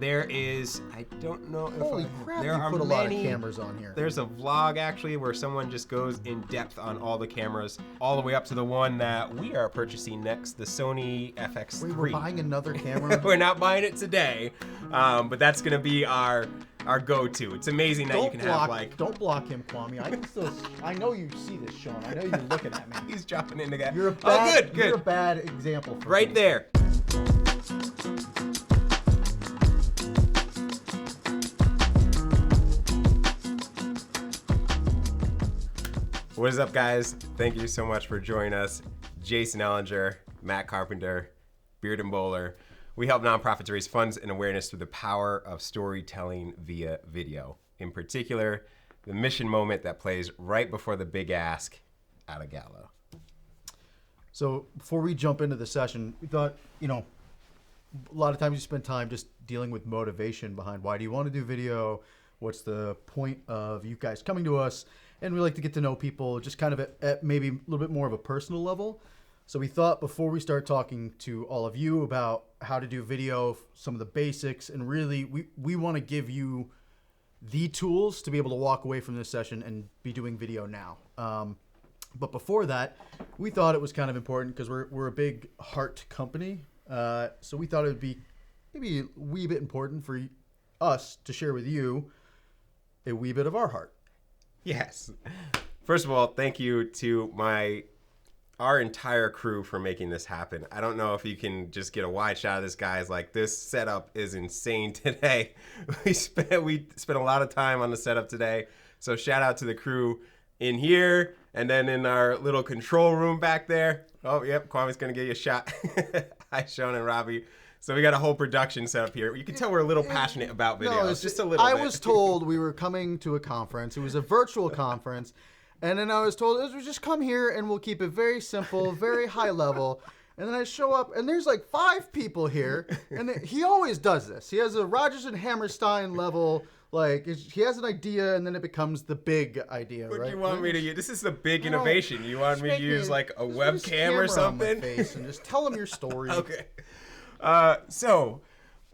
There is, I don't know if Holy crap, there you are put a many, lot of cameras on here. There's a vlog actually where someone just goes in depth on all the cameras, all the way up to the one that we are purchasing next, the Sony FX3. Wait, we're buying another camera? We're not buying it today, but that's gonna be our go-to. It's amazing that you can have like... Don't block him, Kwame. I know you see this, Sean. I know you're looking at me. He's dropping in the guy. You're a bad, oh, good. You're a bad example for right me. there. What is up, guys? Thank you so much for joining us. Jason Ellinger, Matt Carpenter, Beard and Bowler. We help nonprofits raise funds and awareness through the power of storytelling via video. In particular, the mission moment that plays right before the big ask at a gala. So before we jump into the session, we thought, a lot of times you spend time just dealing with motivation behind why do you want to do video? What's the point of you guys coming to us? And we like to get to know people just kind of at maybe a little bit more of a personal level. So we thought before we start talking to all of you about how to do video, some of the basics, and really we want to give you the tools to be able to walk away from this session and be doing video now. But before that, we thought it was kind of important because we're a big heart company. So we thought it would be maybe a wee bit important for us to share with you a wee bit of our heart. Yes. First of all, thank you to our entire crew for making this happen. I don't know if you can just get a wide shot of this, guys. Like, this setup is insane today. We spent a lot of time on the setup today. So shout out to the crew in here and then in our little control room back there. Oh, yep, Kwame's gonna give you a shot. Hi, Sean and Robbie. So we got a whole production set up here. You can tell we're a little passionate about video. No, just a little bit. I was told we were coming to a conference. It was a virtual conference. And then I was told, just come here and we'll keep it very simple, very high level. And then I show up and there's like 5 people here. And he always does this. He has a Rodgers and Hammerstein level. Like, he has an idea and then it becomes the big idea, what right? do you want me to use? This is the big innovation. You want me to use like a webcam or something? On my face and just tell him your story. Okay. So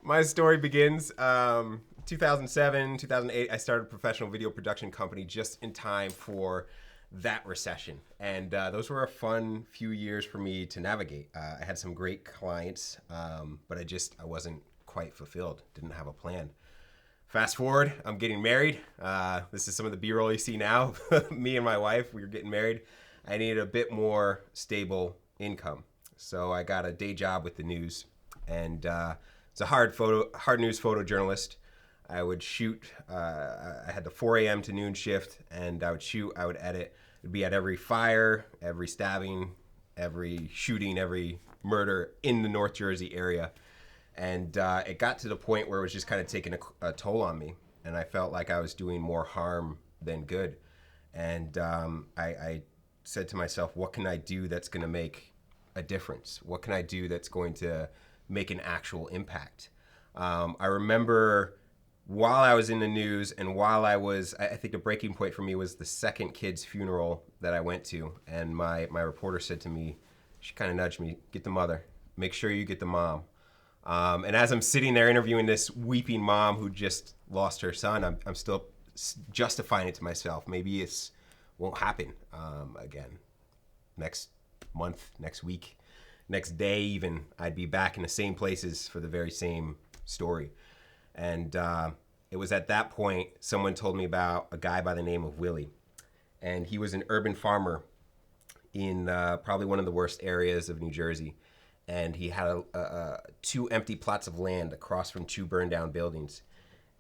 my story begins 2007, 2008. I started a professional video production company just in time for that recession. And those were a fun few years for me to navigate. I had some great clients, but I wasn't quite fulfilled. Didn't have a plan. Fast forward, I'm getting married. This is some of the B-roll you see now. Me and my wife, we were getting married. I needed a bit more stable income. So I got a day job with the news. And it's a hard news photojournalist. I would shoot, I had the 4 a.m. to noon shift, and I would shoot, I would edit. It'd be at every fire, every stabbing, every shooting, every murder in the North Jersey area. And it got to the point where it was just kind of taking a toll on me. And I felt like I was doing more harm than good. And I said to myself, what can I do that's going to make a difference? What can I do that's going to make an actual impact? I remember while I was in the news and while I think the breaking point for me was the second kid's funeral that I went to. And my reporter said to me, she kind of nudged me, get the mother, make sure you get the mom. And as I'm sitting there interviewing this weeping mom who just lost her son, I'm still justifying it to myself. Maybe it won't happen again. Next month, next week, next day even, I'd be back in the same places for the very same story. And it was at that point someone told me about a guy by the name of Willie. And he was an urban farmer in probably one of the worst areas of New Jersey. And he had 2 empty plots of land across from 2 burned down buildings.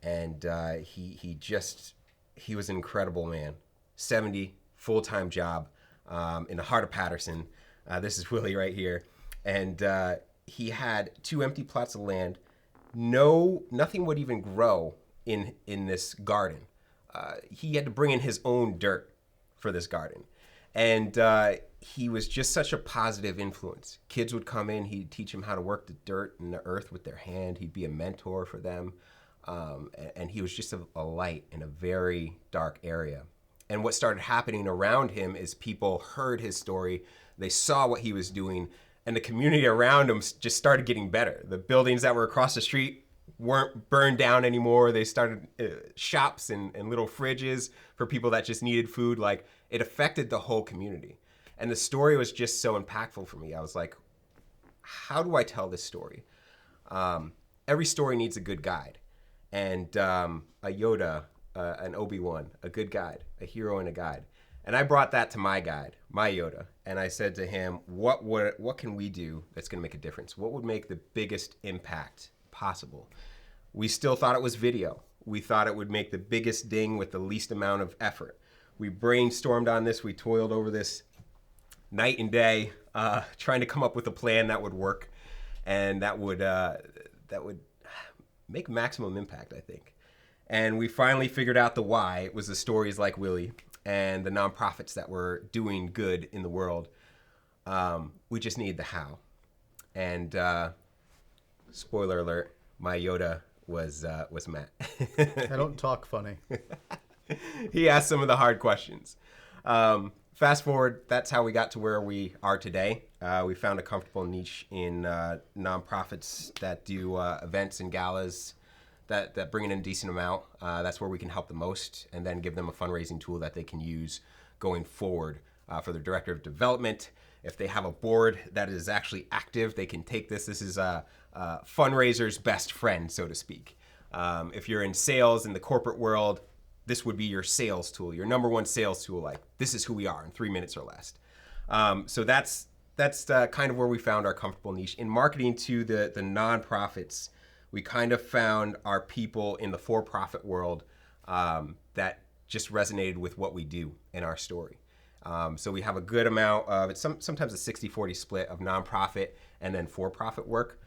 And he was an incredible man. 70, full-time job in the heart of Patterson. This is Willie right here. And he had 2 empty plots of land. Nothing would even grow in this garden. He had to bring in his own dirt for this garden. And he was just such a positive influence. Kids would come in, he'd teach them how to work the dirt and the earth with their hand. He'd be a mentor for them. And he was just a light in a very dark area. And what started happening around him is people heard his story, they saw what he was doing, and the community around him just started getting better. The buildings that were across the street weren't burned down anymore. They started shops and little fridges for people that just needed food. Like, it affected the whole community. And the story was just so impactful for me. I was like, how do I tell this story? Every story needs a good guide. And a Yoda, an Obi-Wan, a good guide, a hero and a guide. And I brought that to my guide, my Yoda, and I said to him, what can we do that's going to make a difference? What would make the biggest impact possible? We still thought it was video. We thought it would make the biggest ding with the least amount of effort. We brainstormed on this. We toiled over this night and day, trying to come up with a plan that would work and that would make maximum impact, I think. And we finally figured out the why. It was the stories like Willie and the nonprofits that were doing good in the world. We just need the how. And spoiler alert, my Yoda was Matt. I don't talk funny. He asked some of the hard questions. Fast forward, that's how we got to where we are today. We found a comfortable niche in nonprofits that do events and galas that bring in a decent amount. That's where we can help the most, and then give them a fundraising tool that they can use going forward for their director of development. If they have a board that is actually active, they can take this. This is a fundraiser's best friend, so to speak. If you're in sales in the corporate world, this would be your sales tool, your number one sales tool. Like, this is who we are in 3 minutes or less. So that's kind of where we found our comfortable niche. In marketing to the nonprofits, we kind of found our people in the for-profit world that just resonated with what we do in our story. So we have a good amount of, it's sometimes a 60-40 split of nonprofit and then for-profit work.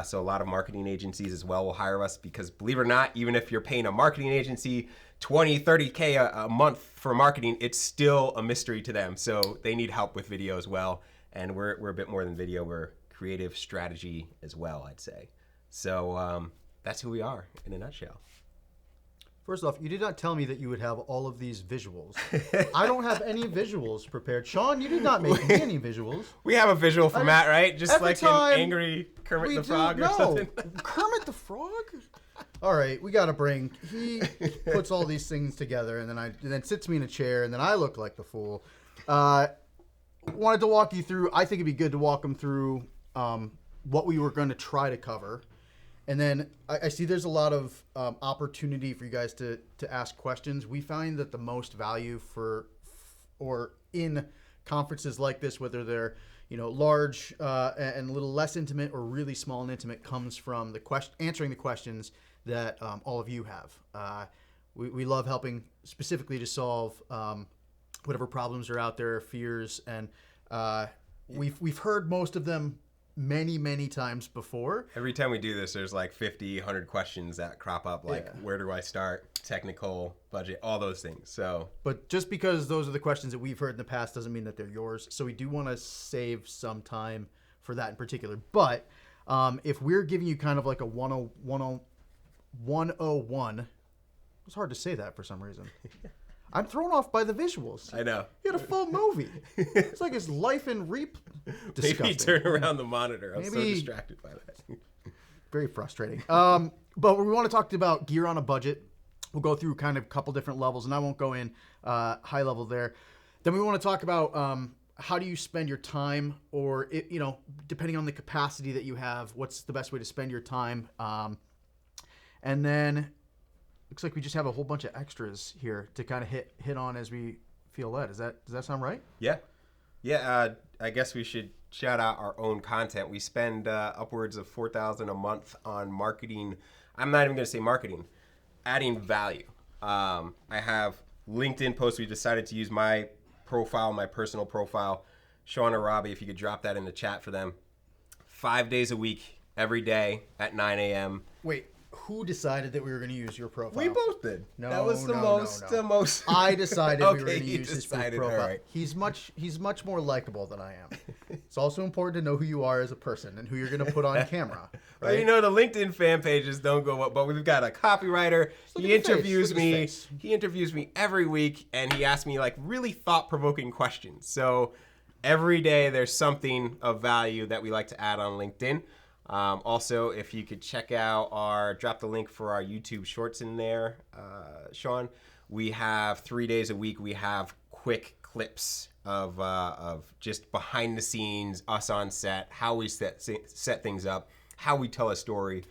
So a lot of marketing agencies as well will hire us because, believe it or not, even if you're paying a marketing agency 20, 30K a month for marketing, it's still a mystery to them. So they need help with video as well. And we're a bit more than video. We're creative strategy as well, I'd say. So that's who we are in a nutshell. First off, you did not tell me that you would have all of these visuals. I don't have any visuals prepared. Sean, you did not make me any visuals. We have a visual for Matt, right? Just like an angry Kermit the Frog or something. Kermit the Frog? All right, we got to bring. He puts all these things together, and then sits me in a chair, and then I look like the fool. Wanted to walk you through. I think it'd be good to walk them through what we were going to try to cover. And then I see there's a lot of opportunity for you guys to ask questions. We find that the most value in conferences like this, whether they're large and a little less intimate or really small and intimate, comes from answering the questions that all of you have. We love helping specifically to solve whatever problems are out there, fears, and we've heard most of them many times before. Every time we do this, there's like 50, 100 questions that crop up, like where do I start, technical, budget, all those things. But just because those are the questions that we've heard in the past doesn't mean that they're yours. So we do want to save some time for that in particular. But if we're giving you kind of like a 101, it's hard to say that for some reason. I'm thrown off by the visuals. I know. You had a full movie. It's like his life in Reap. Disgusting. Maybe turn around the monitor. I'm so distracted by that. Very frustrating. But we want to talk about gear on a budget. We'll go through kind of a couple different levels, and I won't go in high level there. Then we want to talk about how do you spend your time, or depending on the capacity that you have, what's the best way to spend your time. And then looks like we just have a whole bunch of extras here to kind of hit on as we feel led. Does that sound right? Yeah. I guess we should shout out our own content. We spend upwards of $4,000 a month on marketing. I'm not even going to say marketing, adding value. I have LinkedIn posts. We decided to use my profile, my personal profile. Sean or Robbie, if you could drop that in the chat for them. 5 days a week, every day at 9 a.m. Wait. Who decided that we were going to use your profile? We both did. No, that was the most. I decided we were going to use his profile. Right. He's much more likable than I am. It's also important to know who you are as a person and who you're going to put on camera. Right? Well, the LinkedIn fan pages don't go up, but we've got a copywriter. He interviews me. He interviews me every week, and he asks me like really thought-provoking questions. So every day there's something of value that we like to add on LinkedIn. Also, if you could check out drop the link for our YouTube shorts in there, Sean. We have 3 days a week. We have quick clips of just behind the scenes, us on set, how we set things up, how we tell a story.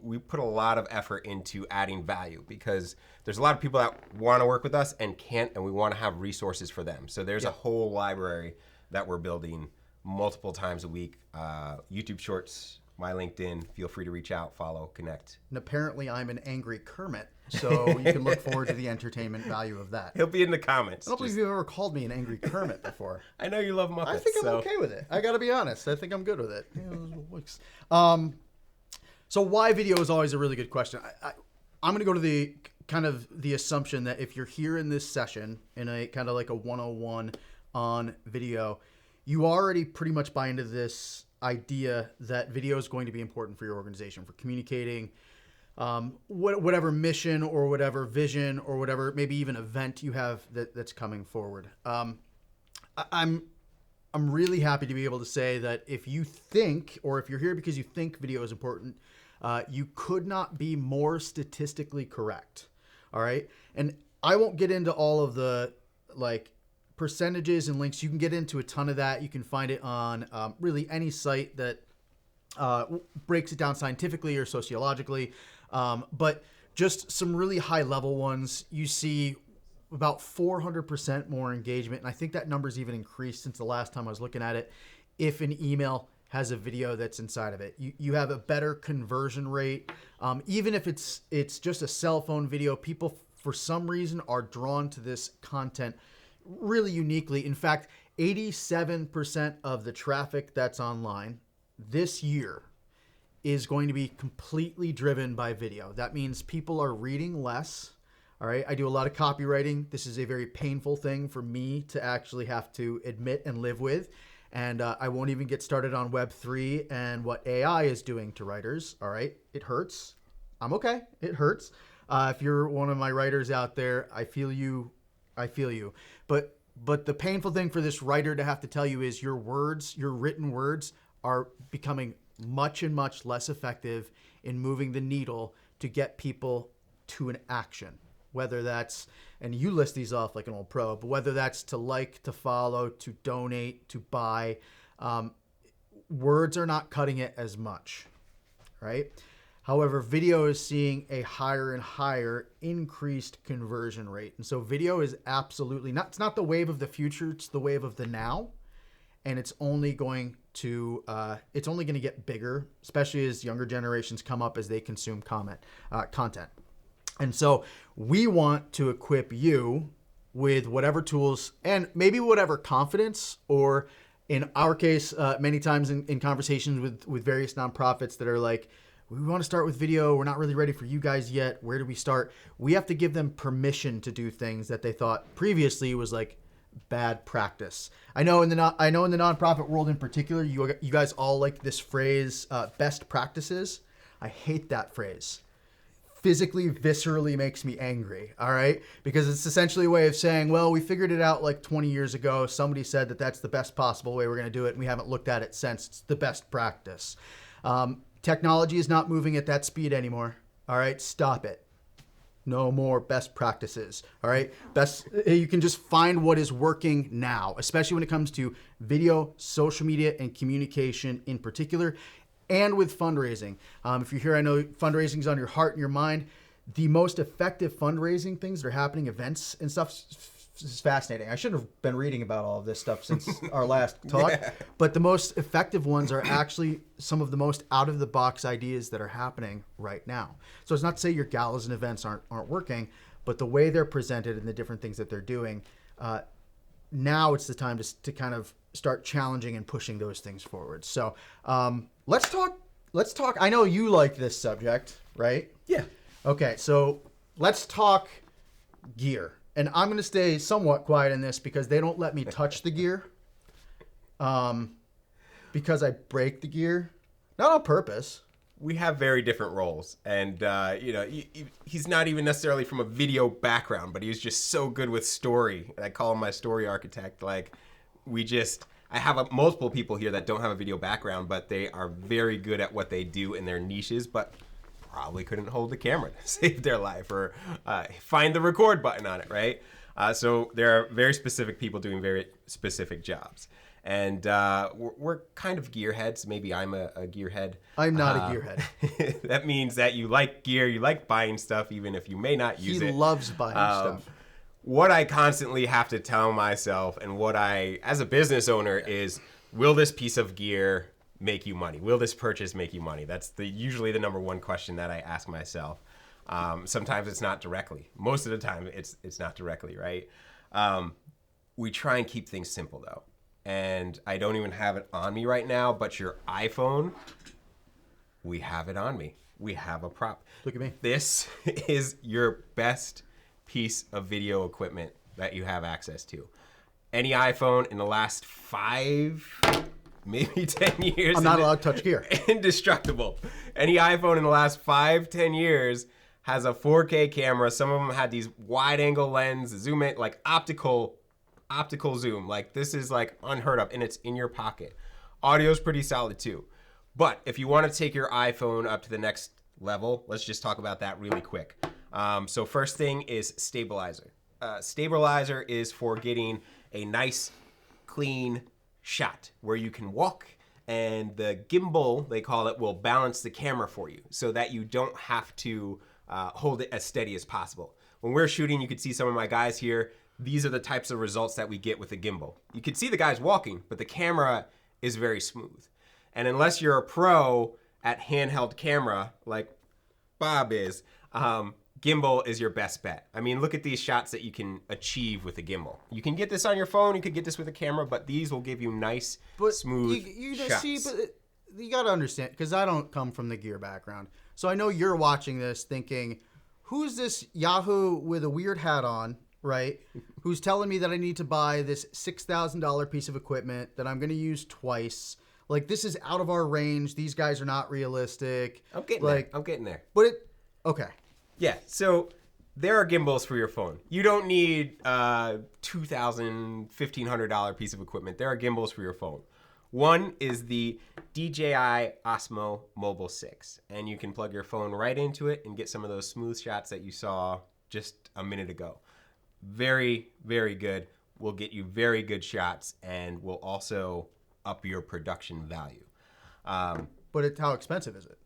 We put a lot of effort into adding value because there's a lot of people that want to work with us and can't, and we want to have resources for them. So there's a whole library that we're building multiple times a week. YouTube Shorts, my LinkedIn. Feel free to reach out, follow, connect. And apparently I'm an angry Kermit, so you can look forward to the entertainment value of that. He'll be in the comments. I don't believe you've ever called me an angry Kermit before. I know you love Muppets. I think I'm okay with it. I got to be honest. I think I'm good with it. So why video is always a really good question. I'm going to go to the kind of the assumption that if you're here in this session in a kind of like a 101 on video, you already pretty much buy into this idea that video is going to be important for your organization, for communicating whatever mission or whatever vision or whatever maybe even event you have that's coming forward. I'm really happy to be able to say that if you think, or if you're here because you think video is important, you could not be more statistically correct. All right. And I won't get into all of the like percentages and links. You can get into a ton of that. You can find it on really any site that breaks it down scientifically or sociologically. But just some really high level ones, you see about 400% more engagement. And I think that number's even increased since the last time I was looking at it. If an email has a video that's inside of it, you have a better conversion rate. Even if it's just a cell phone video, people for some reason are drawn to this content really uniquely. In fact, 87% of the traffic that's online this year is going to be completely driven by video. That means people are reading less. All right. I do a lot of copywriting. This is a very painful thing for me to actually have to admit and live with. And I won't even get started on Web3 and what AI is doing to writers. All right. It hurts. I'm okay. It hurts. If you're one of my writers out there, I feel you. I feel you. But the painful thing for this writer to have to tell you is your words, your written words are becoming much and much less effective in moving the needle to get people to an action. Whether that's, and you list these off like an old pro, but whether that's to like, to follow, to donate, to buy, words are not cutting it as much, right? However, video is seeing a higher and higher increased conversion rate. And so video is absolutely not, it's not the wave of the future, it's the wave of the now. And it's only going to get bigger, especially as younger generations come up as they consume content. And so we want to equip you with whatever tools and maybe whatever confidence, or in our case, many times in conversations with various nonprofits that are like, we want to start with video. We're not really ready for you guys yet. Where do we start? We have to give them permission to do things that they thought previously was like bad practice. I know in the nonprofit world in particular, you guys all like this phrase, best practices. I hate that phrase. Physically, viscerally makes me angry, all right? Because it's essentially a way of saying, well, we figured it out like 20 years ago. Somebody said that that's the best possible way we're going to do it, and we haven't looked at it since. It's the best practice. Technology is not moving at that speed anymore, all right? Stop it. No more best practices, all right? You can just find what is working now, especially when it comes to video, social media, and communication in particular. And with fundraising. If you're here, I know fundraising is on your heart and your mind. The most effective fundraising things that are happening, events and stuff, is fascinating. I should have been reading about all of this stuff since our last talk. Yeah. But the most effective ones are actually some of the most out-of-the-box ideas that are happening right now. So it's not to say your galas and events aren't working, but the way they're presented and the different things that they're doing, now it's the time to kind of start challenging and pushing those things forward. So let's talk. I know you like this subject, right? Yeah. Okay, so let's talk gear. And I'm going to stay somewhat quiet in this because they don't let me touch the gear. Because I break the gear. Not on purpose. We have very different roles. And, he's not even necessarily from a video background, but he was just so good with story. And I call him my story architect. Like, we just I have multiple people here that don't have a video background, but they are very good at what they do in their niches, but probably couldn't hold the camera to save their life or find the record button on it, right? So there are very specific people doing very specific jobs. And we're kind of gearheads. Maybe I'm a gearhead. I'm not a gearhead. That means that you like gear, you like buying stuff, even if you may not use it. He loves buying stuff. What I constantly have to tell myself and what I, as a business owner, is, will this piece of gear make you money? Will this purchase make you money? That's usually the number one question that I ask myself. Sometimes it's not directly. Most of the time it's not directly, right? We try and keep things simple, though. And I don't even have it on me right now, but your iPhone, we have it on me. We have a prop. Look at me. This is your best piece of video equipment that you have access to. Any iPhone in the last 5, maybe 10 years. I'm not allowed to touch gear. Indestructible. Any iPhone in the last 5, 10 years has a 4K camera. Some of them had these wide angle lens, zoom in, like optical zoom. Like this is like unheard of, and it's in your pocket. Audio's pretty solid too. But if you want to take your iPhone up to the next level, let's just talk about that really quick. So first thing is stabilizer. Stabilizer is for getting a nice, clean shot where you can walk, and the gimbal, they call it, will balance the camera for you so that you don't have to hold it as steady as possible. When we're shooting, you can see some of my guys here. These are the types of results that we get with the gimbal. You can see the guys walking, but the camera is very smooth. And unless you're a pro at handheld camera, like Bob is, gimbal is your best bet. I mean, look at these shots that you can achieve with a gimbal. You can get this on your phone, you could get this with a camera, but these will give you nice, smooth shots. See, but you got to understand, because I don't come from the gear background. So I know you're watching this thinking, who's this Yahoo with a weird hat on, right? Who's telling me that I need to buy this $6,000 piece of equipment that I'm going to use twice. Like, this is out of our range. These guys are not realistic. I'm getting there. But okay. Yeah, so there are gimbals for your phone. You don't need a $2,000, $1,500 piece of equipment. There are gimbals for your phone. One is the DJI Osmo Mobile 6, and you can plug your phone right into it and get some of those smooth shots that you saw just a minute ago. Very, very good. Will get you very good shots and will also up your production value. But how expensive is it?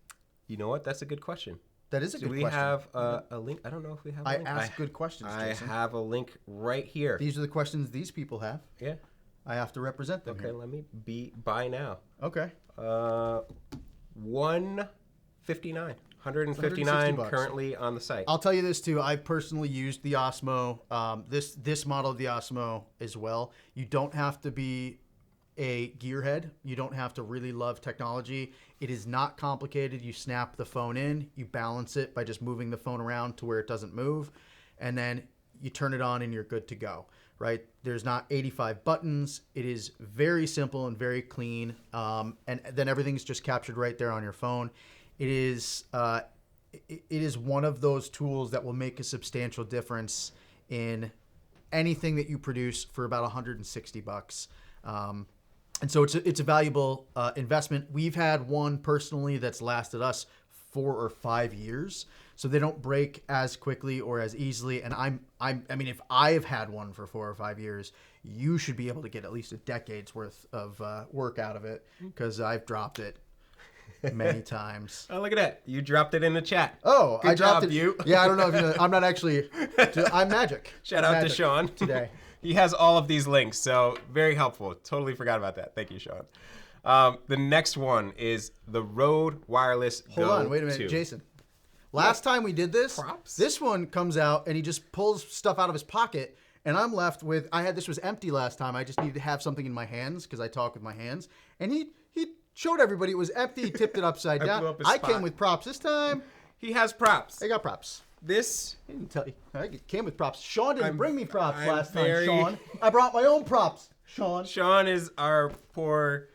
You know what? That's a good question. That is a good question. Do we have a link? I don't know if we have a link. I ask good questions, Jason. I have a link right here. These are the questions these people have. Yeah. I have to represent them. Okay, let me buy now. Okay. $159. $159 currently on the site. I'll tell you this too. I personally used the Osmo, this model of the Osmo as well. You don't have to be a gearhead. You don't have to really love technology. It is not complicated. You snap the phone in, you balance it by just moving the phone around to where it doesn't move, and then you turn it on and you're good to go, right? There's not 85 buttons. It is very simple and very clean, and then everything's just captured right there on your phone. It is one of those tools that will make a substantial difference in anything that you produce for about $160. And so it's a valuable investment. We've had one personally that's lasted us 4 or 5 years, so they don't break as quickly or as easily. And I mean, if I've had one for 4 or 5 years, you should be able to get at least a decade's worth of work out of it, because I've dropped it many times. Oh, look at that. You dropped it in the chat. Oh, Good I dropped job, it. you. Yeah, I don't know if you know. I'm not actually. I'm magic. Shout out to Magic Sean today. He has all of these links, so very helpful. Totally forgot about that. Thank you, Sean. The next one is the Rode Wireless Go 2. Hold on, wait a minute, Jason. Last time we did this, Props? this one comes out and he just pulls stuff out of his pocket, and I'm left with. This was empty last time. I just needed to have something in my hands because I talk with my hands, and he showed everybody it was empty. He tipped it upside down. I came with props this time. He has props. I got props. This I didn't tell you. I came with props. Sean didn't bring me props I'm last very- time, Sean. I brought my own props, Sean. Sean is our poor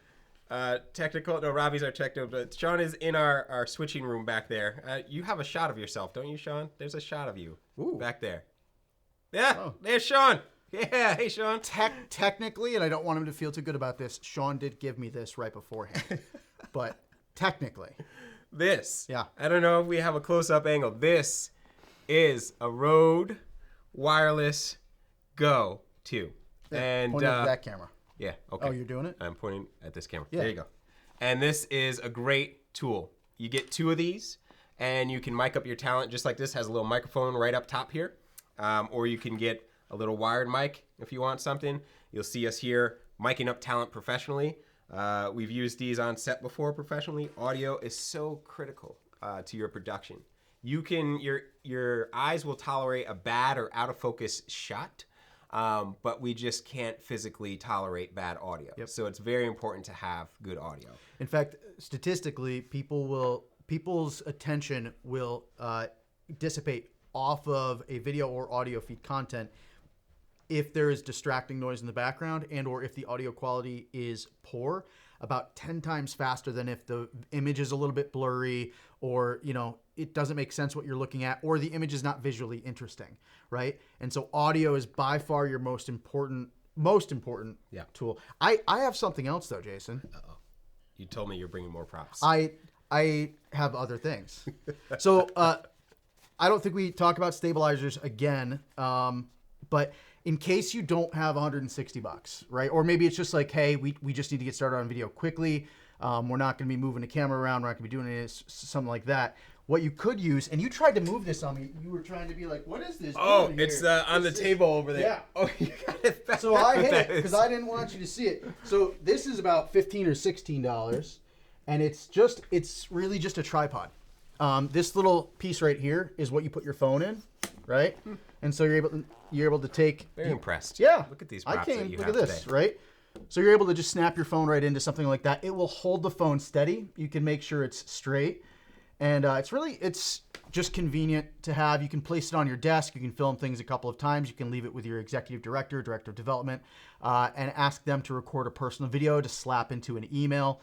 technical. No, Robbie's our technical. But Sean is in our switching room back there. You have a shot of yourself, don't you, Sean? There's a shot of you back there. Yeah, There's Sean. Yeah, hey, Sean. Technically, and I don't want him to feel too good about this, Sean did give me this right beforehand. But technically. This. Yeah. I don't know if we have a close-up angle. This is a Rode Wireless Go 2. Yeah, and point at that camera. Yeah, okay. Oh, you're doing it? I'm pointing at this camera. Yeah. There you go. And this is a great tool. You get 2 of these, and you can mic up your talent just like this. Has a little microphone right up top here. Or you can get a little wired mic if you want something. You'll see us here micing up talent professionally. We've used these on set before professionally. Audio is so critical to your production. You can your eyes will tolerate a bad or out of focus shot, but we just can't physically tolerate bad audio. Yep. So it's very important to have good audio. In fact, statistically, people's attention will dissipate off of a video or audio feed content if there is distracting noise in the background and or if the audio quality is poor, about 10 times faster than if the image is a little bit blurry or, it doesn't make sense what you're looking at or the image is not visually interesting, right? And so audio is by far your most important tool. I have something else though, Jason. Uh-oh. You told me you're bringing more props. I have other things. So I don't think we talk about stabilizers again, but in case you don't have $160, right? Or maybe it's just like, hey, we just need to get started on video quickly. We're not going to be moving the camera around. We're not going to be doing it, something like that. What you could use, and you tried to move this on me. You were trying to be like, what is this? Oh, it's on the table over there. Yeah. Oh, you got it back. So I hit it because I didn't want you to see it. So this is about $15 or $16, and it's really just a tripod. This little piece right here is what you put your phone in, right? And so you're able to take. Very impressed. Yeah. Look at these props that you look have at this, today. right? So you're able to just snap your phone right into something like that. It will hold the phone steady. You can make sure it's straight. And it's just convenient to have. You can place it on your desk. You can film things a couple of times. You can leave it with your executive director of development, and ask them to record a personal video to slap into an email.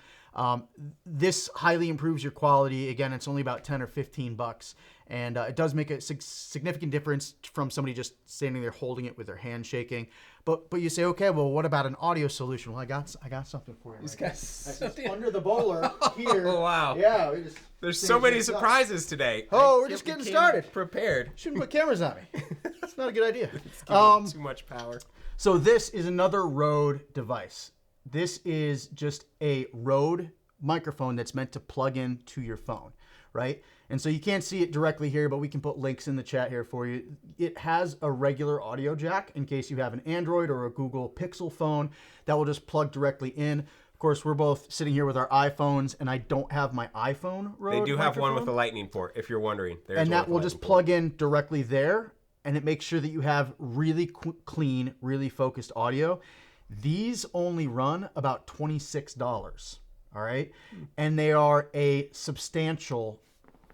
This highly improves your quality. Again, it's only about 10 or 15 bucks. And it does make a significant difference from somebody just standing there holding it with their hand shaking. But you say, okay, well, what about an audio solution? Well, I got something for you. It's under the bowler here. Oh, wow. Yeah. There's so many surprises today. Oh, we're just getting started. Prepared. Shouldn't put cameras on me. That's not a good idea. It's giving too much power. So this is another Rode device. This is just a Rode microphone that's meant to plug in to your phone, right? And so you can't see it directly here, but we can put links in the chat here for you. It has a regular audio jack in case you have an Android or a Google Pixel phone that will just plug directly in. Of course, we're both sitting here with our iPhones, and I don't have my iPhone Rode They do have one microphone. with a lightning port, if you're wondering. And that will just plug in directly there, and it makes sure that you have really clean, really focused audio. These only run about $26, all right? And they are a substantial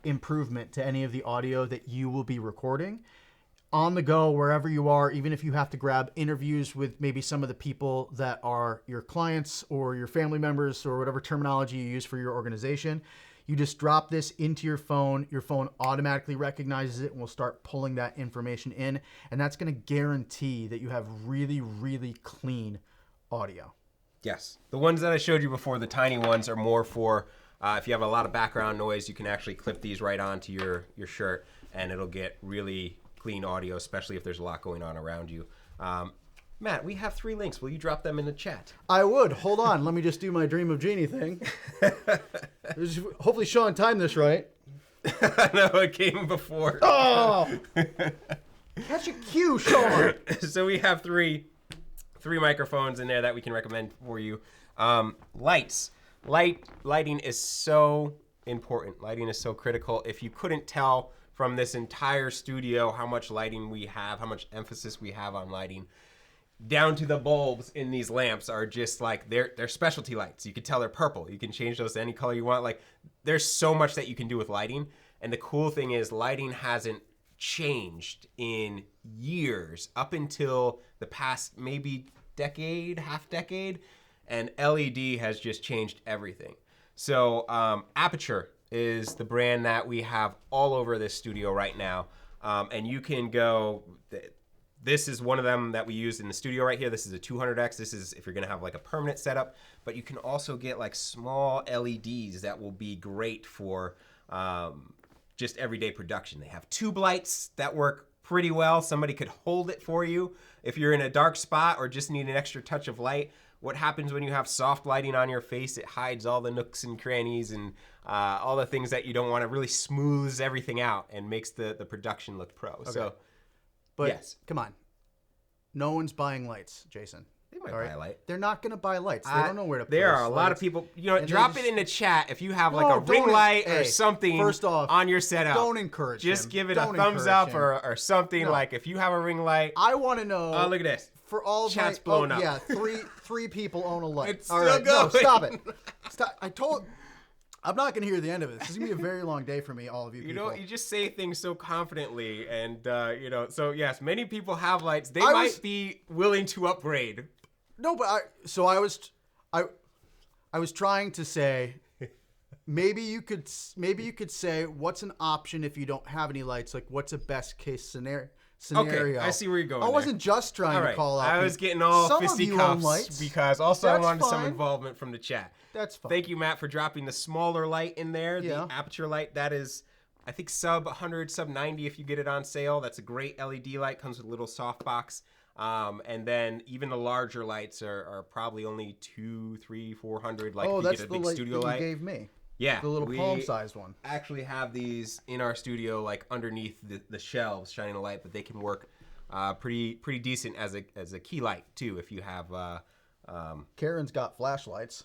improvement to any of the audio that you will be recording on the go, wherever you are, even if you have to grab interviews with maybe some of the people that are your clients or your family members or whatever terminology you use for your organization. You just drop this into your phone automatically recognizes it and will start pulling that information in. And that's going to guarantee that you have really, really clean audio. Yes. The ones that I showed you before, the tiny ones, are more for if you have a lot of background noise, you can actually clip these right onto your shirt and it'll get really clean audio, especially if there's a lot going on around you. Matt, we have 3 links. Will you drop them in the chat? I would. Hold on. Let me just do my Dream of Genie thing. Hopefully Sean timed this right. No, it came before. Oh! Catch a cue, Sean. So we have three microphones in there that we can recommend for you. Lights. Lighting is so important. Lighting is so critical. If you couldn't tell from this entire studio how much lighting we have, how much emphasis we have on lighting, down to the bulbs in these lamps are just like, they're specialty lights. You can tell they're purple. You can change those to any color you want. Like, there's so much that you can do with lighting. And the cool thing is lighting hasn't changed in years, up until the past maybe decade, half decade, and LED has just changed everything. So Aperture is the brand that we have all over this studio right now. And you can go, This is one of them that we used in the studio right here. This is a 200X. This is if you're going to have like a permanent setup. But you can also get like small LEDs that will be great for just everyday production. They have tube lights that work pretty well. Somebody could hold it for you. If you're in a dark spot or just need an extra touch of light, what happens when you have soft lighting on your face? It hides all the nooks and crannies and all the things that you don't want. It really smooths everything out and makes the production look pro. Okay. So, but yes. Come on. No one's buying lights, Jason. They might buy a light. They're not going to buy lights. They don't know where to put There are a lights. lot of people. You know, drop it in the chat if you have like a ring don't light or something first off, on your setup. Don't encourage Just him. give it Don't a thumbs encourage up him. or something. No. Like if you have a ring light. I want to know. Oh, look at this. For all of Chat's my, blowing up. Yeah, three people own a light. It's all still right, no, going. stop it. Stop. I'm not going to hear the end of it. This is going to be a very long day for me, all of you people. You know, you just say things so confidently, and you know. So yes, many people have lights. They might be willing to upgrade. No, but I was trying to say, maybe you could say what's an option if you don't have any lights. Like, what's a best case scenario? Okay, I see where you're going. I wasn't just trying to call out. I was getting all some fisticuffs because also I wanted some fine. involvement from the chat. That's fine. Thank you, Matt, for dropping the smaller light in there. Yeah. The aperture light, that is, I think, sub 100, sub 90 if you get it on sale. That's a great LED light. Comes with a little softbox. And then even the larger lights are probably only 200, 300, 400. Like if you that's get a the big light studio that light. you gave me. Yeah, the little palm-sized one. Actually have these in our studio, like underneath the shelves, shining a light, but they can work pretty decent as a key light too. If you have Karen's got flashlights.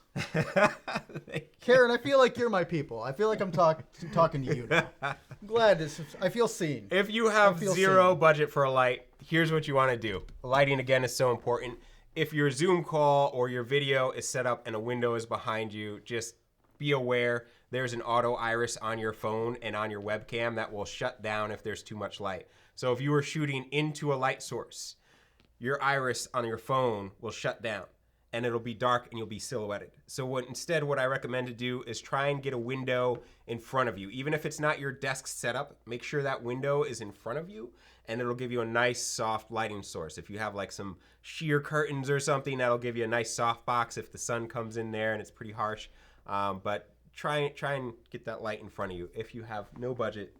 Karen, I feel like you're my people. I feel like I'm talking to you now. I'm glad I feel seen. If you have zero budget for a light, here's what you want to do. Lighting, again, is so important. If your Zoom call or your video is set up and a window is behind you, just be aware there's an auto iris on your phone and on your webcam that will shut down if there's too much light. So if you were shooting into a light source, your iris on your phone will shut down and it'll be dark and you'll be silhouetted. So what I recommend to do is try and get a window in front of you. Even if it's not your desk setup, make sure that window is in front of you and it'll give you a nice soft lighting source. If you have like some sheer curtains or something, that'll give you a nice soft box if the sun comes in there and it's pretty harsh. But try and get that light in front of you. If you have no budget,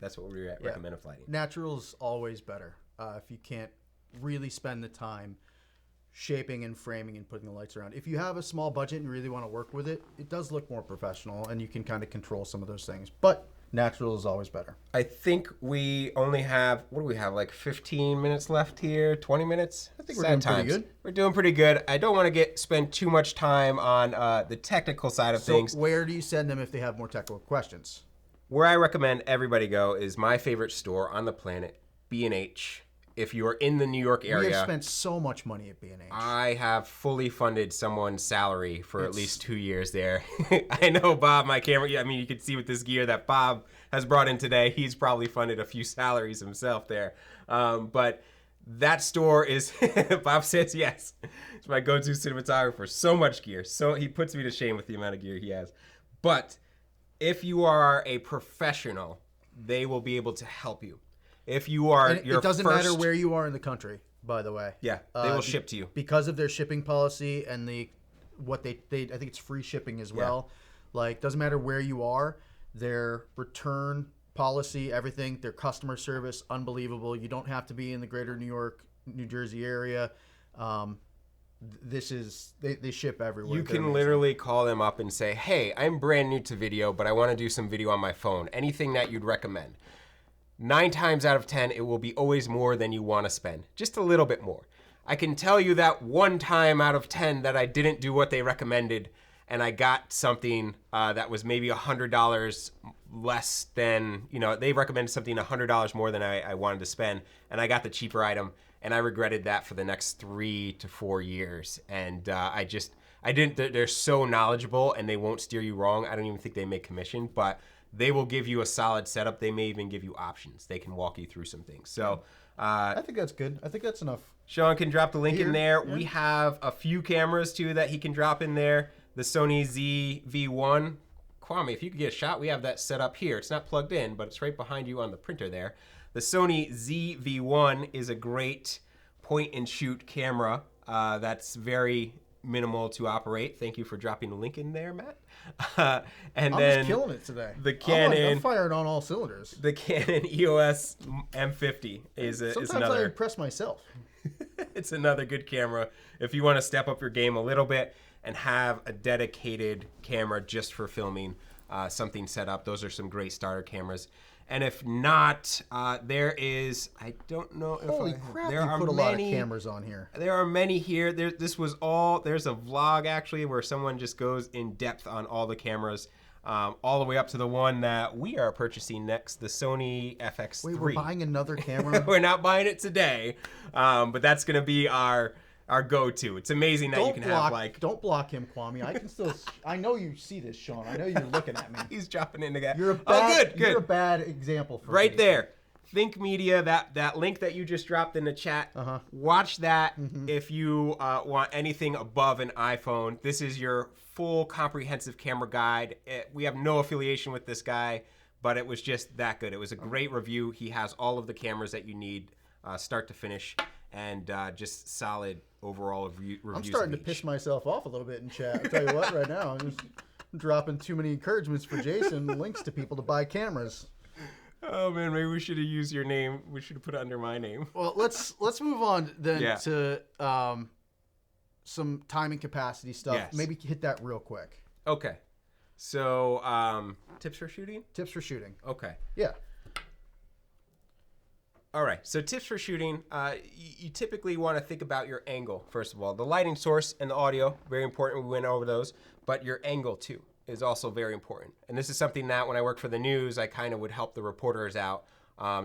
that's what we recommend of lighting. Natural's always better. If you can't really spend the time shaping and framing and putting the lights around. If you have a small budget and you really want to work with it, it does look more professional and you can kind of control some of those things. But natural is always better. I think we only have, what do we have, like 15 minutes left here, 20 minutes? I think we're doing pretty good. We're doing pretty good. I don't want to spend too much time on the technical side of things. So where do you send them if they have more technical questions? Where I recommend everybody go is my favorite store on the planet, B&H. If you are in the New York area. We have spent so much money at B&H. I have fully funded someone's salary for at least 2 years there. I know Bob, my camera, I mean, you can see with this gear that Bob has brought in today, he's probably funded a few salaries himself there. But that store is, Bob says yes. It's my go-to cinematographer. So much gear. So he puts me to shame with the amount of gear he has. But if you are a professional, they will be able to help you. If you are, it doesn't matter where you are in the country, by the way. Yeah, they will ship to you because of their shipping policy and they I think it's free shipping as well. Yeah. Like, doesn't matter where you are, their return policy, everything, their customer service, unbelievable. You don't have to be in the greater New York, New Jersey area. They ship everywhere. You can literally call them up and say, "Hey, I'm brand new to video, but I want to do some video on my phone. Anything that you'd recommend?" 9 times out of 10, it will be always more than you want to spend. Just a little bit more. I can tell you that 1 time out of 10 that I didn't do what they recommended and I got something that was maybe $100 less than, they recommended something $100 more than I wanted to spend, and I got the cheaper item, and I regretted that for the next 3 to 4 years. And they're so knowledgeable and they won't steer you wrong. I don't even think they make commission, but they will give you a solid setup. They may even give you options. They can walk you through some things. So I think that's good. I think that's enough. Sean can drop the link in there. Yeah. We have a few cameras too that he can drop in there. The Sony ZV-1. Kwame, if you could get a shot, we have that set up here. It's not plugged in, but it's right behind you on the printer there. The Sony ZV-1 is a great point and shoot camera that's very minimal to operate. Thank you for dropping the link in there, Matt. And I'm then just killing it today. The Canon, I'm firing on all cylinders. the Canon EOS M50 is Sometimes I another. impress myself. It's another good camera if you want to step up your game a little bit and have a dedicated camera just for filming, something set up. Those are some great starter cameras. And if not, there is, I don't know if Holy crap, there you are put a lot of many cameras on here. There are many here. There's a vlog actually where someone just goes in depth on all the cameras, all the way up to the one that we are purchasing next, the Sony FX3. Wait, we're buying another camera? We're not buying it today, but that's going to be our go-to. It's amazing that you can have like... Don't block him, Kwame. I can still... I know you see this, Sean. I know you're looking at me. He's dropping in again. You're a bad, good. You're a bad example for right me. there. Think Media, that link that you just dropped in the chat. Watch that if you want anything above an iPhone. This is your full comprehensive camera guide. We have no affiliation with this guy, but it was just that good. It was a great review. He has all of the cameras that you need, start to finish, and just solid overall reviews. I'm starting to piss myself off a little bit in chat. I'll tell you what, right now, I'm just dropping too many encouragements for Jason, links to people to buy cameras. Oh man, maybe we should have used your name. We should have put it under my name. Well, let's move on then to some time and capacity stuff. Yes. Maybe hit that real quick. Okay. So, tips for shooting? Tips for shooting. Okay. Yeah. All right. So tips for shooting, you typically want to think about your angle, first of all. The lighting source and the audio, very important. We went over those. But your angle, too, is also very important. And this is something that when I worked for the news, I kind of would help the reporters out.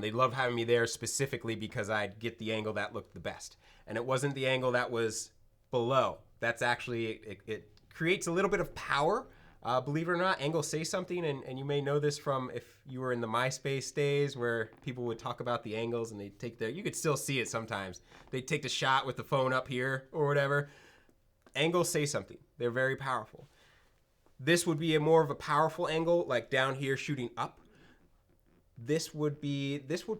They loved having me there specifically because I'd get the angle that looked the best. And it wasn't the angle that was below. That's actually, it creates a little bit of power. Believe it or not, angles say something, and you may know this from if you were in the MySpace days where people would talk about the angles and they'd take you could still see it sometimes. They'd take the shot with the phone up here or whatever. Angles say something. They're very powerful. This would be more of a powerful angle, like down here shooting up. This would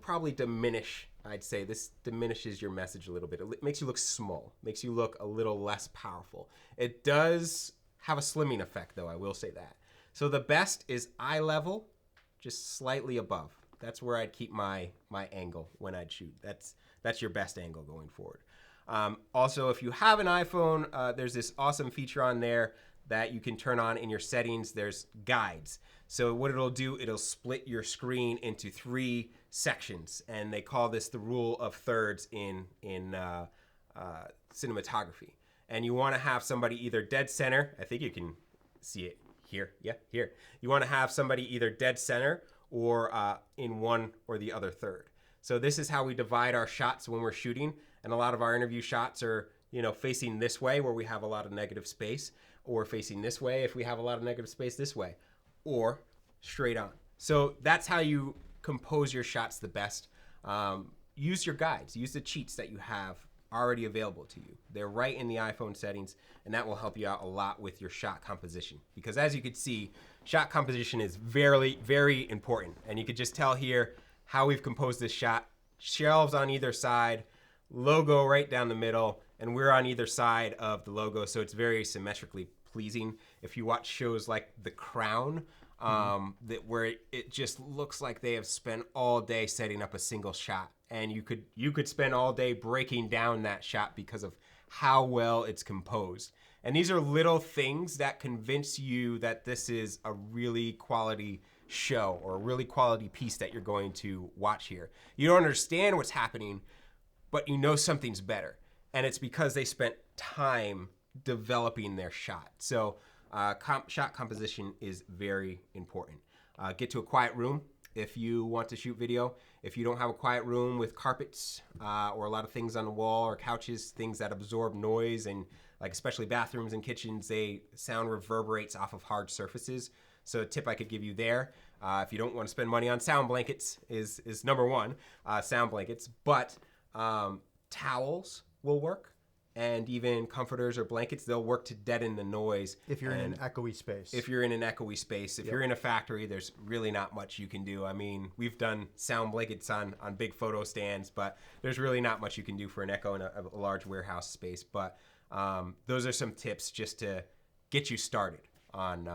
probably diminish, I'd say. This diminishes your message a little bit. It makes you look small, makes you look a little less powerful. It does have a slimming effect, though, I will say that. So the best is eye level, just slightly above. That's where I'd keep my angle when I'd shoot. That's your best angle going forward. Also, if you have an iPhone, there's this awesome feature on there that you can turn on in your settings. There's guides. So what it'll do, it'll split your screen into 3 sections, and they call this the rule of thirds in cinematography. And you want to have somebody either dead center. I think you can see it here. Yeah, here. You want to have somebody either dead center or in one or the other third. So this is how we divide our shots when we're shooting. And a lot of our interview shots are, facing this way where we have a lot of negative space, or facing this way if we have a lot of negative space this way, or straight on. So that's how you compose your shots the best. Use your guides. Use the cheats that you have already available to you. They're right in the iPhone settings, and that will help you out a lot with your shot composition. Because as you can see, shot composition is very, very important. And you could just tell here how we've composed this shot. Shelves on either side, logo right down the middle, and we're on either side of the logo, so it's very symmetrically pleasing. If you watch shows like The Crown, where it just looks like they have spent all day setting up a single shot, and you could spend all day breaking down that shot because of how well it's composed. And these are little things that convince you that this is a really quality show or a really quality piece that you're going to watch here. You don't understand what's happening, but you know something's better. And it's because they spent time developing their shot. So shot composition is very important. Get to a quiet room if you want to shoot video. If you don't have a quiet room with carpets or a lot of things on the wall or couches, things that absorb noise, and like especially bathrooms and kitchens, sound reverberates off of hard surfaces. So a tip I could give you there, if you don't want to spend money on sound blankets, is number one, sound blankets. But towels will work. and even comforters or blankets, they'll work to deaden the noise. If you're in an echoey space. If you're in an echoey space. If you're in a factory, there's really not much you can do. I mean, we've done sound blankets on big photo stands, but there's really not much you can do for an echo in a large warehouse space. But those are some tips just to get you started on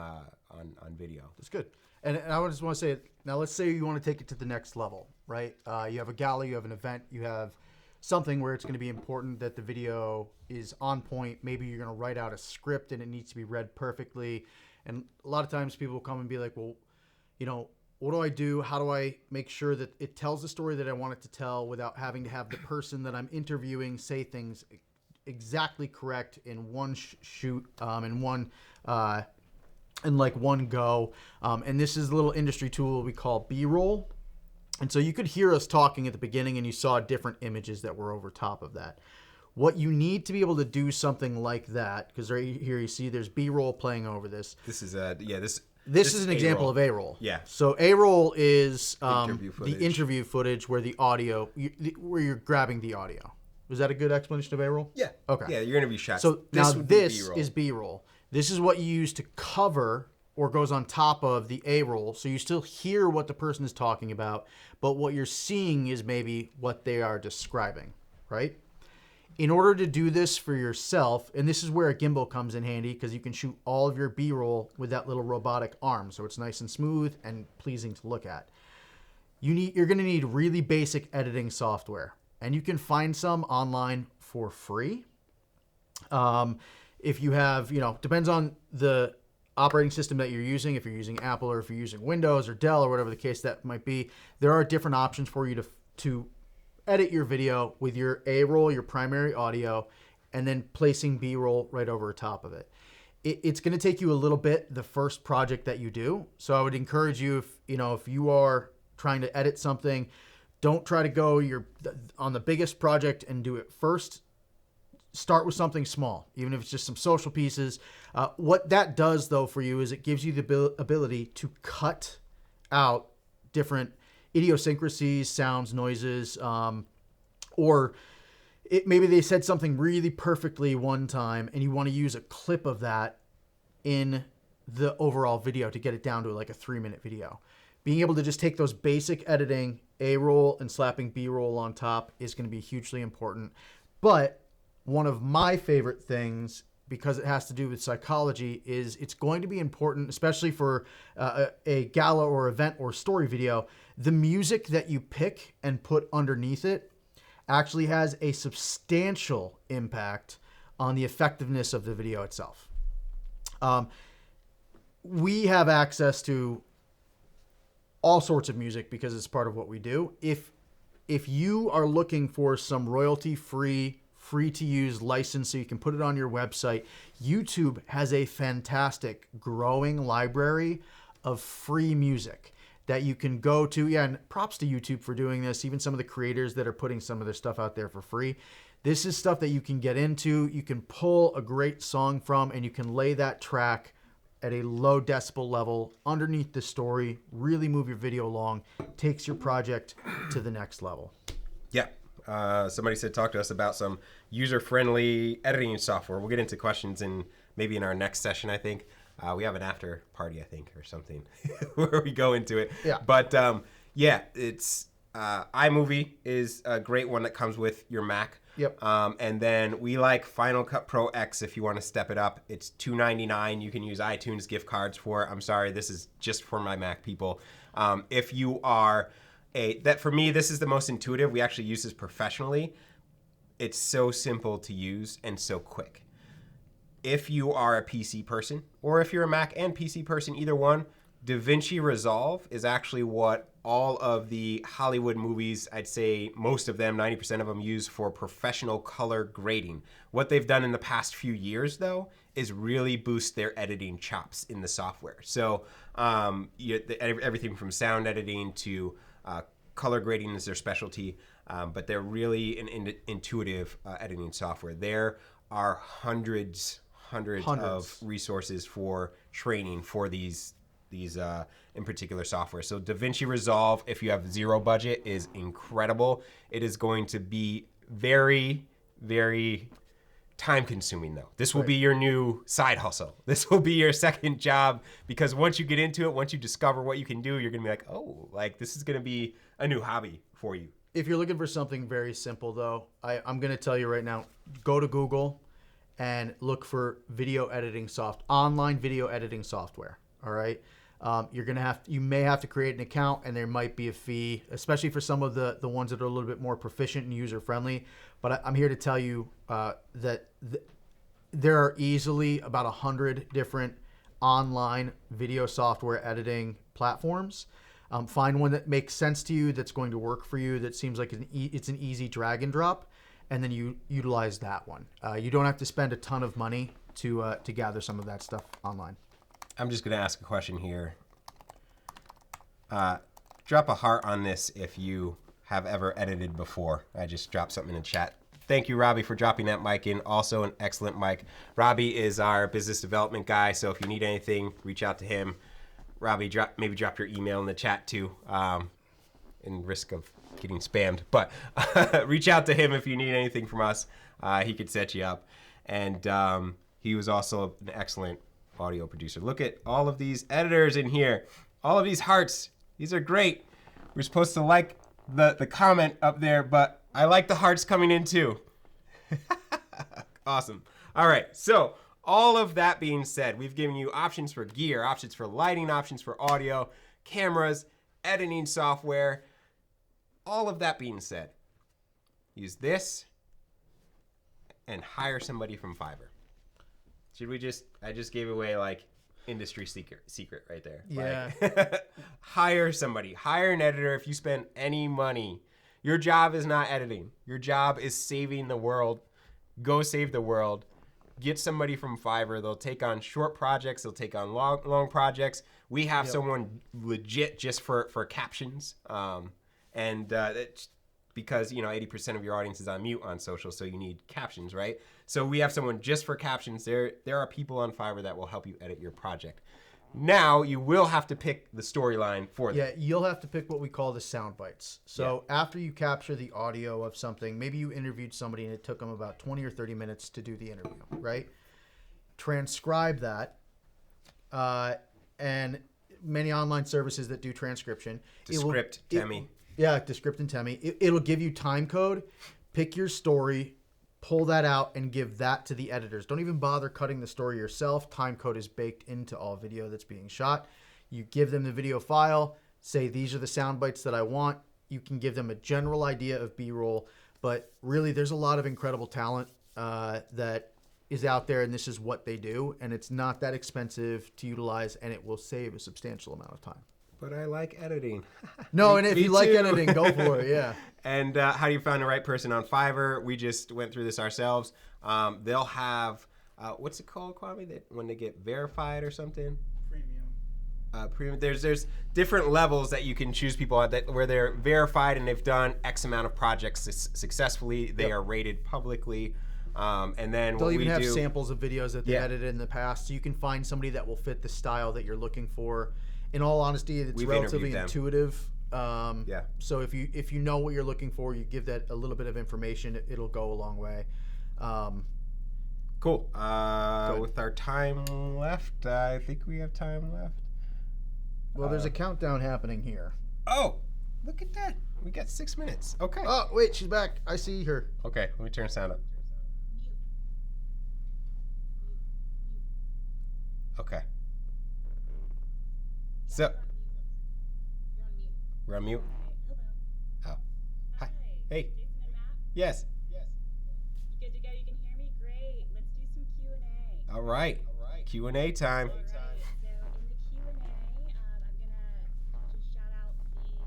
video. That's good. And I just want to say, now let's say you want to take it to the next level, right? You have a gala, you have an event, you have something where it's going to be important that the video is on point. Maybe you're going to write out a script and it needs to be read perfectly. And a lot of times people will come and be like, well, what do I do? How do I make sure that it tells the story that I want it to tell without having to have the person that I'm interviewing say things exactly correct in one shoot, in one go. And this is a little industry tool we call B-roll. And so you could hear us talking at the beginning and you saw different images that were over top of that. What you need to be able to do something like that, because right here you see there's B-roll playing over this. This is This is an example of A-roll. Yeah. So A-roll is Interview the interview footage where the audio, where you're grabbing the audio. Was that a good explanation of A-roll? Yeah. Okay. Yeah, your interview shots. So now would be this B-roll. is B-roll. This is what you use to cover or goes on top of the A-roll. So you still hear what the person is talking about, but what you're seeing is maybe what they are describing, right? In order to do this for yourself, and this is where a gimbal comes in handy because you can shoot all of your B-roll with that little robotic arm, so it's nice and smooth and pleasing to look at. You're going to need really basic editing software, and you can find some online for free. If you have, depends on the operating system that you're using. If you're using Apple or if you're using Windows or Dell or whatever the case that might be, there are different options for you to edit your video with your A-roll, your primary audio, and then placing B-roll right over top of it. It's going to take you a little bit the first project that you do. So I would encourage you, if you are trying to edit something, don't try to go on the biggest project and do it first. Start with something small, even if it's just some social pieces. What that does, though, for you is it gives you the ability to cut out different idiosyncrasies, sounds, noises, or maybe they said something really perfectly one time and you want to use a clip of that in the overall video to get it down to like a 3-minute video. Being able to just take those basic editing, A-roll and slapping B-roll on top is going to be hugely important. But one of my favorite things, because it has to do with psychology, is it's going to be important, especially for a gala or event or story video. The music that you pick and put underneath it actually has a substantial impact on the effectiveness of the video itself. We have access to all sorts of music because it's part of what we do. If you are looking for some royalty-free, free-to-use license so you can put it on your website, YouTube has a fantastic growing library of free music that you can go to. Yeah, and props to YouTube for doing this, even some of the creators that are putting some of their stuff out there for free. This is stuff that you can get into, you can pull a great song from, and you can lay that track at a low decibel level underneath the story, really move your video along, takes your project to the next level. Yeah. Somebody said talk to us about some user-friendly editing software. We'll get into questions maybe in our next session, I think. We have an after party, I think, or something, where we go into it. Yeah. But, it's iMovie is a great one that comes with your Mac. Yep. And then we like Final Cut Pro X if you want to step it up. It's $2.99. You can use iTunes gift cards for it. I'm sorry, this is just for my Mac people. If you are... for me, this is the most intuitive. We actually use this professionally. It's so simple to use and so quick. If you are a PC person, or if you're a Mac and PC person, either one, DaVinci Resolve is actually what all of the Hollywood movies, I'd say most of them, 90% of them, use for professional color grading. What they've done in the past few years, though, is really boost their editing chops in the software. So everything from sound editing to color grading is their specialty, but they're really an intuitive editing software. There are hundreds of resources for training for these in particular software. So DaVinci Resolve, if you have zero budget, is incredible. It is going to be very, very time consuming though. This will be your new side hustle. This will be your second job, because once you get into it, once you discover what you can do, you're gonna be like, oh, like this is gonna be a new hobby for you. If you're looking for something very simple though, I'm going to tell you right now, go to Google and look for online video editing software. All right. You may have to create an account, and there might be a fee, especially for some of the ones that are a little bit more proficient and user friendly. But I'm here to tell you that there are easily about 100 different online video software editing platforms. Find one that makes sense to you, that's going to work for you, that seems like it's an easy drag and drop, and then you utilize that one. You don't have to spend a ton of money to gather some of that stuff online. I'm just going to ask a question here. Drop a heart on this if you have ever edited before. I just dropped something in the chat. Thank you, Robbie, for dropping that mic in. Also an excellent mic. Robbie is our business development guy, so if you need anything, reach out to him. Robbie, maybe drop your email in the chat too, in risk of getting spammed. But reach out to him if you need anything from us. He could set you up. And he was also an excellent audio producer. Look at all of these editors in here. All of these hearts. These are great. We're supposed to like the comment up there, but I like the hearts coming in too. Awesome. All right, so all of that being said, we've given you options for gear, options for lighting, options for audio, cameras, editing software. All of that being said, use this and hire somebody from Fiverr. Should we I just gave away like industry secret right there. Yeah. Like, hire somebody, hire an editor. If you spend any money, your job is not editing. Your job is saving the world. Go save the world. Get somebody from Fiverr. They'll take on short projects. They'll take on long projects. We have someone legit just for captions. It's because 80% of your audience is on mute on social, so you need captions, right? So we have someone just for captions. There are people on Fiverr that will help you edit your project. Now you will have to pick the storyline for them. Yeah, you'll have to pick what we call the sound bites. So after you capture the audio of something, maybe you interviewed somebody and it took them about 20 or 30 minutes to do the interview, right? Transcribe that, and many online services that do transcription. Descript, Temi. Yeah, Descript and Temi. It'll give you time code. Pick your story, pull that out, and give that to the editors. Don't even bother cutting the story yourself. Time code is baked into all video that's being shot. You give them the video file, say these are the sound bites that I want. You can give them a general idea of B-roll, but really there's a lot of incredible talent that is out there, and this is what they do, and it's not that expensive to utilize, and it will save a substantial amount of time. But I like editing. No, and if you like too. editing, go for it, yeah. And how do you find the right person on Fiverr? We just went through this ourselves. They'll have, what's it called, Kwame, when they get verified or something? Premium. There's different levels that you can choose people at where they're verified and they've done X amount of projects successfully. They are rated publicly. And then they'll even have samples of videos that they've edited in the past, so you can find somebody that will fit the style that you're looking for. In all honesty, it's relatively intuitive. So if you know what you're looking for, you give that a little bit of information, it'll go a long way. Cool. With our time left, I think we have time left. Well, there's a countdown happening here. Oh, look at that. We got 6 minutes. Okay. Oh, wait, she's back. I see her. Okay, let me turn the sound up. Okay. So, we're on mute. Oh, hi. Hey. Yes. Good to go. You can hear me? Great. Let's do some Q&A. All right. Q&A time. All right. So in the Q&A, I'm going to just shout out the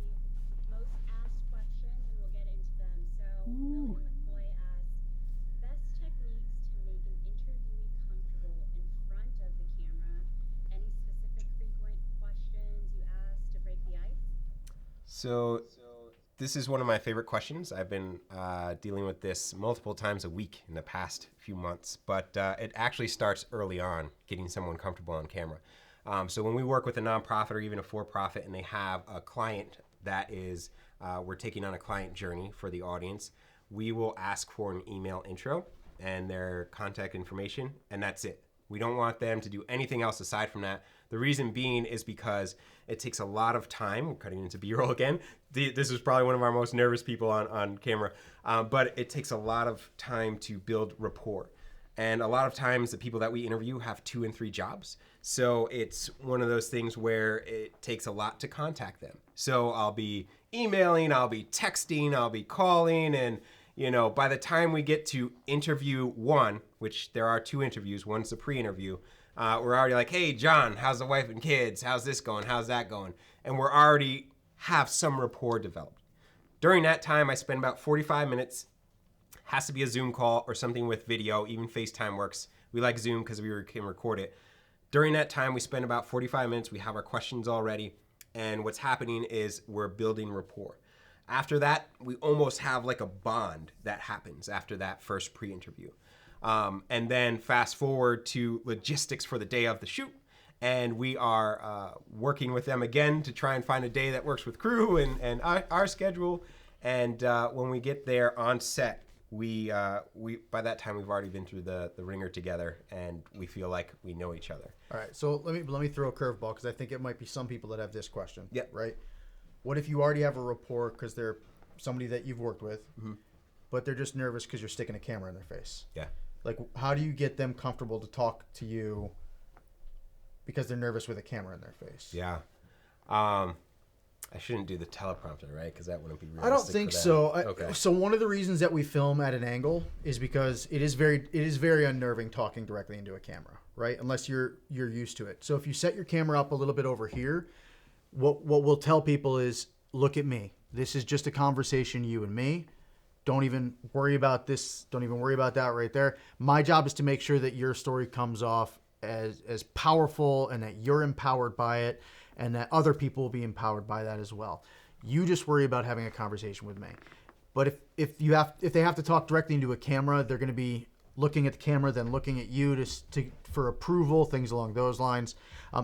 most asked questions and we'll get into them. So Willie McCoy asks, best techniques to make an interviewee comfortable in front of the camera. Any specific frequent questions you ask to break the ice? So this is one of my favorite questions. I've been dealing with this multiple times a week in the past few months, but it actually starts early on, getting someone comfortable on camera. So when we work with a nonprofit or even a for-profit and they have a client that is, we're taking on a client journey for the audience, we will ask for an email intro. and their contact information, and that's it. We don't want them to do anything else aside from that. The reason being is because it takes a lot of time. We're cutting into B-roll again. This is probably one of our most nervous people on camera, but it takes a lot of time to build rapport. And a lot of times the people that we interview have 2 and 3 jobs. So it's one of those things where it takes a lot to contact them. So I'll be emailing, I'll be texting, I'll be calling, and by the time we get to interview 1, which there are 2 interviews, one's the pre-interview, we're already like, hey, John, how's the wife and kids? How's this going? How's that going? And we're already have some rapport developed. During that time, I spend about 45 minutes. Has to be a Zoom call or something with video. Even FaceTime works. We like Zoom because we can record it. During that time, we spend about 45 minutes. We have our questions already. And what's happening is we're building rapport. After that, we almost have like a bond that happens after that first pre-interview. And then fast forward to logistics for the day of the shoot. And we are working with them again to try and find a day that works with crew and our schedule. And when we get there on set, we by that time we've already been through the ringer together, and we feel like we know each other. All right, so let me throw a curveball because I think it might be some people that have this question. Yeah. Right. What if you already have a rapport because they're somebody that you've worked with, but they're just nervous because you're sticking a camera in their face? Yeah. Like, how do you get them comfortable to talk to you because they're nervous with a camera in their face? Yeah. I shouldn't do the teleprompter, right? Because that wouldn't be realistic. I don't think so. Okay. So one of the reasons that we film at an angle is because it is very unnerving talking directly into a camera, right? Unless you're used to it. So if you set your camera up a little bit over here, what we'll tell people is, look at me. This is just a conversation, you and me. Don't even worry about this. Don't even worry about that right there. My job is to make sure that your story comes off as powerful and that you're empowered by it, and that other people will be empowered by that as well. You just worry about having a conversation with me. But if they have to talk directly into a camera, they're going to be looking at the camera, then looking at you for approval, things along those lines.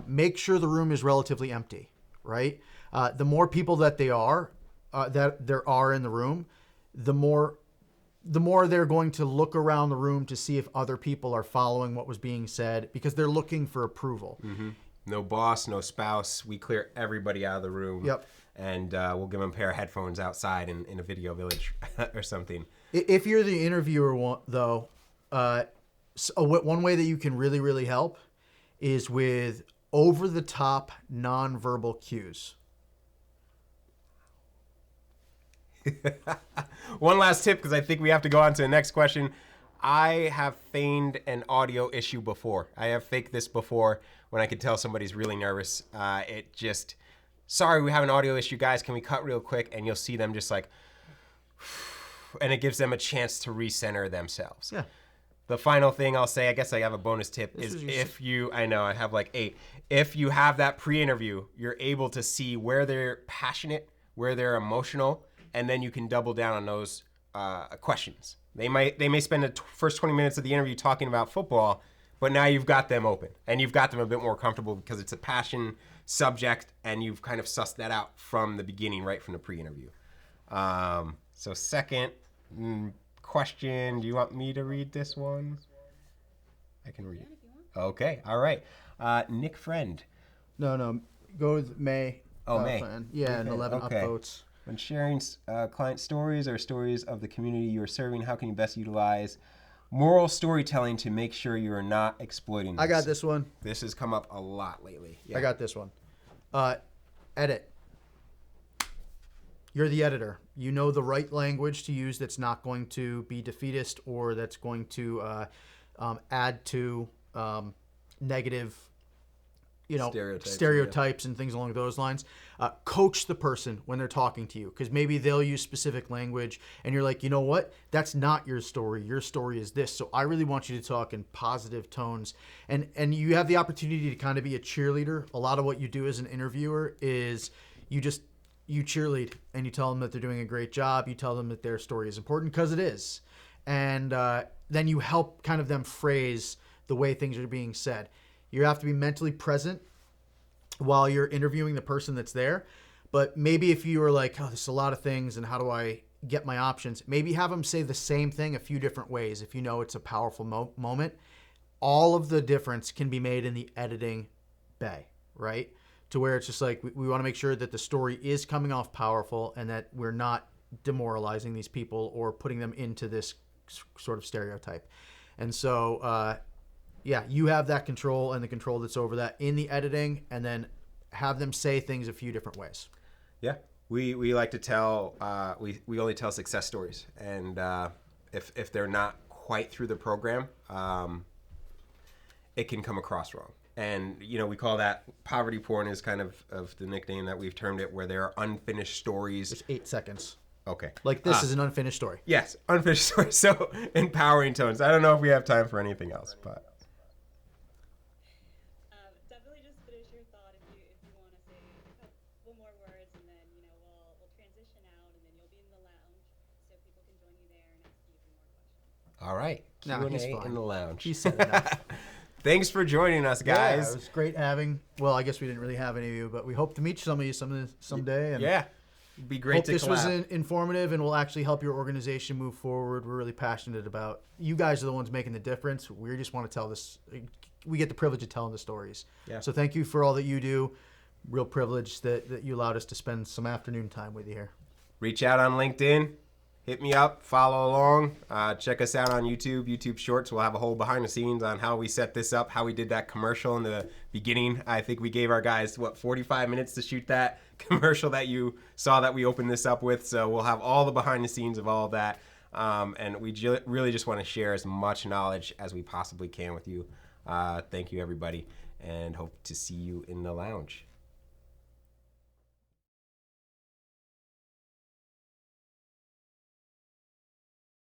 Make sure the room is relatively empty, right? The more people that there are in the room, the more they're going to look around the room to see if other people are following what was being said, because they're looking for approval. Mm-hmm. No boss, no spouse. We clear everybody out of the room. Yep. And we'll give them a pair of headphones outside in a video village or something. If you're the interviewer, though, one way that you can really, really help is with over-the-top nonverbal cues. One last tip, because I think we have to go on to the next question. I have feigned an audio issue before. I have faked this before when I could tell somebody's really nervous. Sorry, we have an audio issue, guys. Can we cut real quick? And you'll see them just like, and it gives them a chance to recenter themselves. Yeah. The final thing I'll say, I guess I have a bonus tip, is I know I have like 8. If you have that pre-interview, you're able to see where they're passionate, where they're emotional, and then you can double down on those questions. They may spend the first 20 minutes of the interview talking about football, but now you've got them open and you've got them a bit more comfortable because it's a passion subject and you've kind of sussed that out from the beginning, right from the pre-interview. So second question, do you want me to read this one? I can read it. Okay, all right. Nick Friend. No, go with May. Oh, May. Yeah, and 11 upvotes. When sharing client stories or stories of the community you are serving, how can you best utilize moral storytelling to make sure you are not exploiting this? I got this one. This has come up a lot lately. Yeah. I got this one. Edit. You're the editor. You know the right language to use that's not going to be defeatist or that's going to add to negative stereotypes and things along those lines. Coach the person when they're talking to you, because maybe they'll use specific language and you're like, you know what? That's not your story. Your story is this. So I really want you to talk in positive tones. And you have the opportunity to kind of be a cheerleader. A lot of what you do as an interviewer is you cheerlead and you tell them that they're doing a great job. You tell them that their story is important because it is. And then you help kind of them phrase the way things are being said. You have to be mentally present while you're interviewing the person that's there. But maybe if you are like, oh, there's a lot of things and how do I get my options. Maybe have them say the same thing a few different ways if you know it's a powerful moment. All of the difference can be made in the editing bay, right? To where it's just like we want to make sure that the story is coming off powerful and that we're not demoralizing these people or putting them into this sort of stereotype. And so, yeah, you have that control and the control that's over that in the editing, and then have them say things a few different ways. Yeah. We like to tell, we only tell success stories. And if they're not quite through the program, it can come across wrong. And, you know, we call that poverty porn is kind of the nickname that we've termed it, where there are unfinished stories. Just 8 seconds. Okay. Like this is an unfinished story. Yes, unfinished story. So empowering tones. I don't know if we have time for anything else, but. Definitely just finish your thought if you want to say a couple more words, and then we'll transition out, and then you'll be in the lounge so people can join you there and ask you more questions. All right. No, he's Q&A fine. in the lounge. He said enough. Thanks for joining us, guys. Yeah, it was great having. Well, I guess we didn't really have any of you, but we hope to meet some of you someday. And Yeah. It'd be great hope to this was collab. informative and will actually help your organization move forward. We're really passionate about. You guys are the ones making the difference. We just want to tell this. We get the privilege of telling the stories. Yeah. So thank you for all that you do. Real privilege that you allowed us to spend some afternoon time with you here. Reach out on LinkedIn. Hit me up. Follow along. Check us out on YouTube. YouTube Shorts. We'll have a whole behind the scenes on how we set this up, how we did that commercial in the beginning. I think we gave our guys, 45 minutes to shoot that commercial that you saw that we opened this up with. So we'll have all the behind the scenes of all of that. And we really just want to share as much knowledge as we possibly can with you. Thank you, everybody, and hope to see you in the lounge.